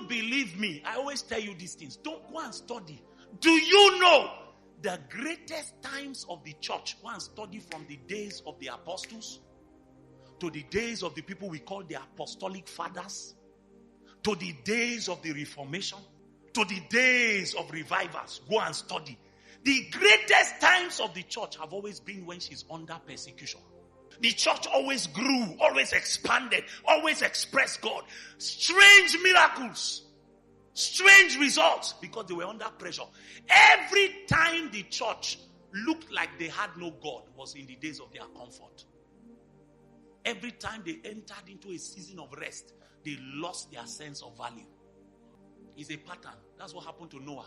don't believe me. I always tell you these things. Don't go and study. Do you know the greatest times of the church? Go and study from the days of the apostles to the days of the people we call the apostolic fathers, to the days of the Reformation, to the days of revivals. Go and study. The greatest times of the church have always been when she's under persecution. The church always grew, always expanded, always expressed God. Strange miracles, strange results, because they were under pressure. Every time the church looked like they had no God was in the days of their comfort. Every time they entered into a season of rest, they lost their sense of value. It's a pattern. That's what happened to Noah.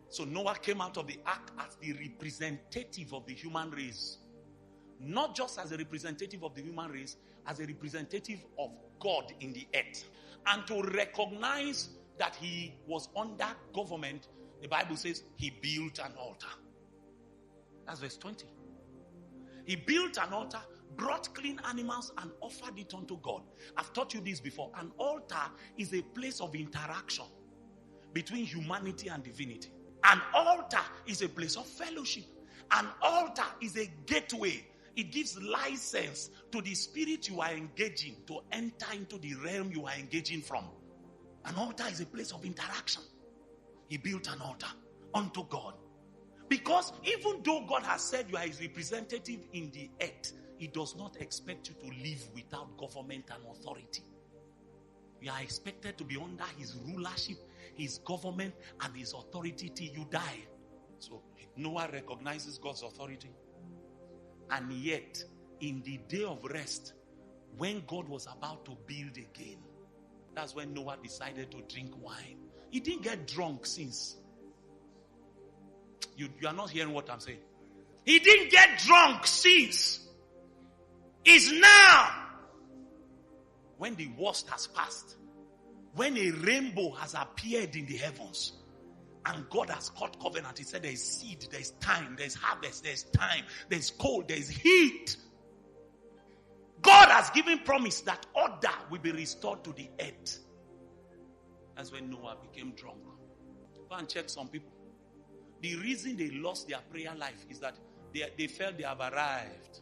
So Noah came out of the ark as the representative of the human race. Not just as a representative of the human race, as a representative of God in the earth. And to recognize that he was under government, the Bible says he built an altar. That's verse 20. He built an altar, brought clean animals and offered it unto God. I've taught you this before. An altar is a place of interaction between humanity and divinity. An altar is a place of fellowship. An altar is a gateway. It gives license to the spirit you are engaging to enter into the realm you are engaging from. An altar is a place of interaction. He built an altar unto God. Because even though God has said you are his representative in the earth, he does not expect you to live without government and authority. You are expected to be under his rulership, his government, and his authority till you die. So Noah recognizes God's authority. And yet, in the day of rest, when God was about to build again, that's when Noah decided to drink wine. He didn't get drunk since. You are not hearing what I'm saying. He didn't get drunk since. It's now. When the worst has passed. When a rainbow has appeared in the heavens. And God has cut covenant. He said there is seed, there is time, there is harvest, there is time, there is cold, there is heat. God has given promise that order will be restored to the earth. That's when Noah became drunk. Go and check some people. The reason they lost their prayer life is that they felt they have arrived.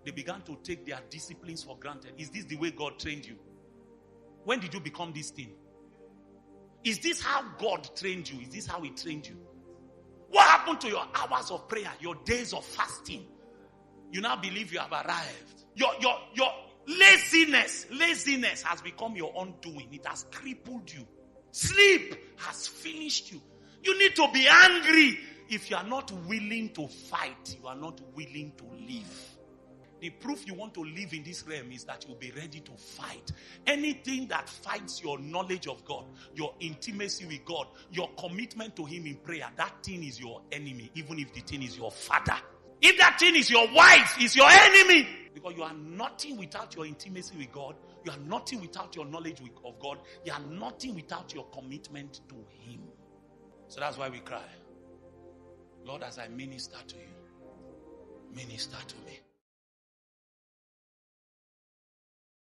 They began to take their disciplines for granted. Is this the way God trained you? When did you become this thing? Is this how God trained you? Is this how he trained you? What happened to your hours of prayer, your days of fasting? You now believe you have arrived. Your laziness has become your undoing. It has crippled you. Sleep has finished you. You need to be angry. If you are not willing to fight, you are not willing to live. The proof you want to live in this realm is that you'll be ready to fight. Anything that fights your knowledge of God, your intimacy with God, your commitment to him in prayer, that thing is your enemy, even if the thing is your father. If that thing is your wife, is your enemy. Because you are nothing without your intimacy with God. You are nothing without your knowledge of God. You are nothing without your commitment to him. So that's why we cry. Lord, as I minister to you, minister to me.